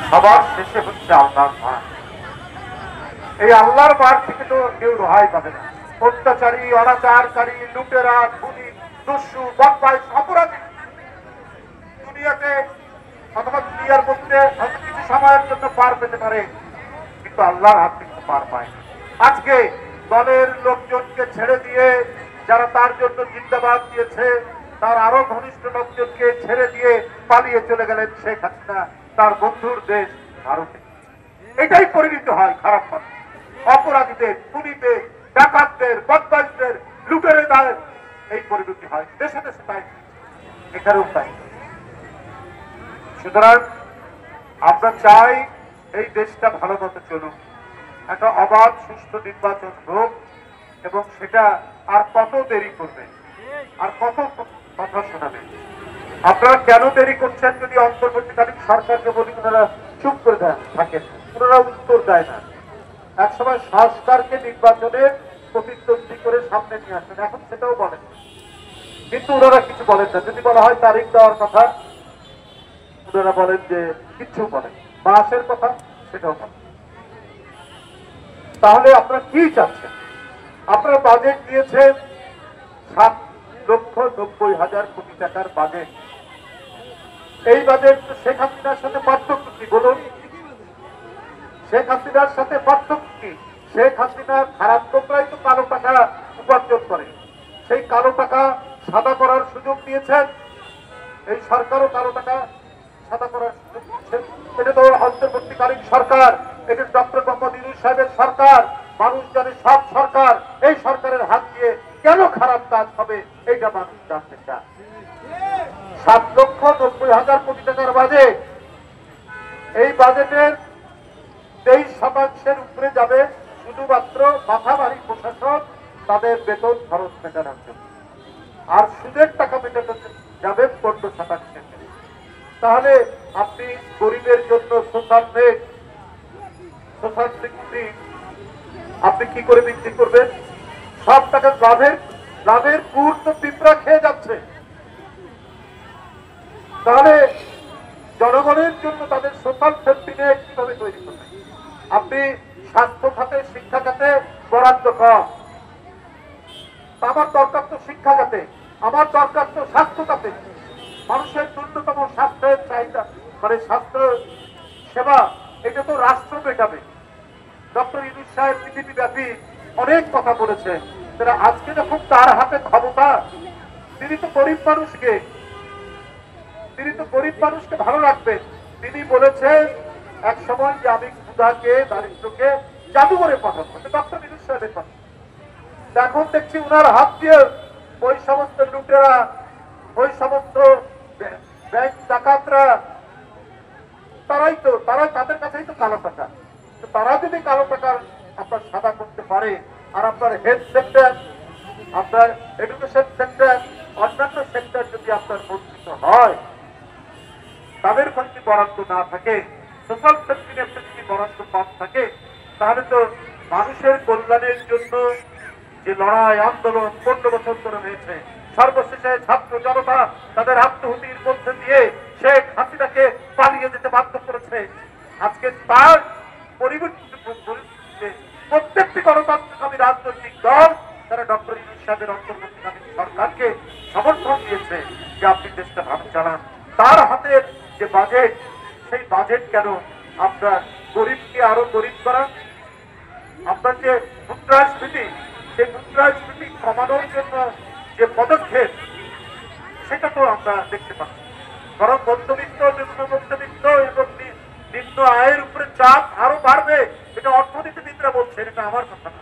সবার শেষে হচ্ছে আল্লাহর মার। এই আল্লাহর মার থেকে তো কেউ রেহাই পাবে না। অত্যাচারী, অনাচারকারী, লুটেরা, খুনি, দস্যু, বদমাইশ, অপরাধী দুনিয়াতে অথবা দুনিয়ার মধ্যে হয়তো কিছু সময়ের জন্য পার পেতে পারে, কিন্তু আল্লাহর হাত থেকে পার পায় না। আজকে দলের লোকজনকে ছেড়ে দিয়ে যারা তার জন্য জিন্দাবাদ দিয়েছে, তার আরো ঘনিষ্ঠ লোকজনকে ছেড়ে দিয়ে পালিয়ে চলে গেলেন শেখ হাসিনা তার বন্ধুর দেশ ভারতে। এটাই পরিণত হয় খারাপ পথে। অপরাধীদের, খুনিদের, ডাকাতদের, বদমাইশদের, লুটেরাদের এই পরিণতি হয় দেশে দেশে, তাই এখানেও তাই। সুতরাং আমরা চাই এই দেশটা ভালো মতো চলুক, একটা অবাধ সুষ্ঠু নির্বাচন হোক, এবং সেটা আর কত দেরি করবে, আর কত কথা শোনাবে? আপনারা কেন দেরি করছেন? যদি অন্তর্বর্তীকালীন সরকারকে বলি, ওনারা চুপ করে থাকেন, ওনারা উত্তর দেয় না। একসময় সংস্কারকে নির্বাচনে প্রতিদ্বন্দ্বী করে সামনে নিয়ে আসেন, এখন সেটাও বলেন, কিন্তু ওনারা কিছু বলেন না। যদি বলা হয় তারিখ দেওয়ার কথা, ওনারা বলেন যে কিচ্ছু বলেন, মাসের কথা সেটাও বলেন। তাহলে আপনারা কি চাচ্ছেন? আপনারা বাজেট দিয়েছেন 7,90,000 কোটি টাকার বাজেট। এই বাজেট শেখ হাসিনার সাথে পার্থক্য কি বলুন? শেখ হাসিনার সাথে পার্থক্য কি? শেখ হাসিনার খারাপ লোকরাই তো কালো টাকা উপার্জন করে, সেই কালো টাকা সাদা করার সুযোগ দিয়েছেন। এই সরকারও কালো টাকা সাদা করার সুযোগ দিচ্ছেন। এটা তো অন্তর্বর্তীকালীন সরকার, এটা ডক্টর মোহাম্মদ ইউনূস সাহেবের সরকার। মানুষ জানে সব সরকার, এই সরকারের হাত দিয়ে কেন খারাপ কাজ হবে এইটা মানুষ জানতে চায়। 7,90,000 কোটি টাকার বাজেট, এই বাজেটের 23% উপরে যাবে শুধুমাত্র মাথাভারী প্রশাসন তাদের বেতন খরচ মেটানোর জন্য, আর সুদের টাকা মেটাতে যাবে 15%। তাহলে আপনি গরিবের জন্য সোশ্যাল নেট, সোশ্যাল সিকিউরিটি আপনি কি করে বৃদ্ধি করবেন? সব টাকা লাভের পুর তো পিঁপড়া খেয়ে যাচ্ছে। তাহলে জনগণের জন্য তাদের সোশ্যাল সেফটি নেট কিভাবে তৈরি করবেন? আপনি স্বাস্থ্য খাতে, শিক্ষা খাতে বরাদ্দ কম। আমার দরকার তো শিক্ষা খাতে, আমার দরকার তো স্বাস্থ্য খাতে। মানুষের ন্যূনতম স্বাস্থ্যের চাহিদা, মানে স্বাস্থ্য সেবা, এটা তো রাষ্ট্র মেটাবে। ডক্টর ইউনূস সাহেব পৃথিবী ব্যাপী অনেক কথা বলেছেন। তারা আজকে যখন তার হাতে ক্ষমতা, তিনি তো গরিব মানুষকে ভালো রাখবেন। তিনি বলেছেন এক সময় যে আমি ক্ষুধাকে, দারিদ্রকে জাদুঘরে পাঠাবো, ডক্টর ইউনূস সাহেবের কথা। এখন দেখছি উনার হাত দিয়ে ওই সমস্ত লুটেরা, ওই সমস্ত ব্যাংক ডাকাতরা, তারা তাদের কাছেই তো কালো টাকা। তারা যদি কালো টাকা আপনার সাদা করতে পারে, আর আপনার হেলথ সেক্টর, আপনার এডুকেশন সেক্টর, অন্যান্য সেক্টর যদি আপনার বঞ্চিত হয়, তাদের যদি বরাদ্দ না থাকে, সোশ্যাল সেফটি নেটে যদি বরাদ্দ কম থাকে, তাহলে তো মানুষের কল্যাণের জন্য যে লড়াই আন্দোলন 15 বছর ধরে হয়েছে, সর্বশেষে ছাত্র জনতা তাদের আত্মহুতির মধ্যে দিয়ে শেখ হাসিনাকে পালিয়ে যেতে বাধ্য করেছে। আজকে তার পরিবর্তিত প্রত্যেকটি গণতান্ত্রিক রাজনৈতিক দল তারা ডক্টর ইউনূস সাহেবের অন্তর্বর্তীকালীন সরকারকে সমর্থন দিয়েছে যে আপনি দেশটা ভালো চালান। তার হাতের যে বাজেট, সেই বাজেট কেন আপনার গরিবকে আরো গরিব করা? আপনার যে মুদ্রাস্ফীতি, সেই মুদ্রাস্ফীতি কমানোর জন্য যে পদক্ষেপ, সেটা তো আমরা দেখতে পাচ্ছি। বরং মধ্যবিত্ত, নিম্ন মধ্যবিত্ত এবং নিম্ন আয়ের উপরে চাপ আরো বাড়বে, এটা অর্থনীতিবিদরা বলছেন, এটা আমার কথা না।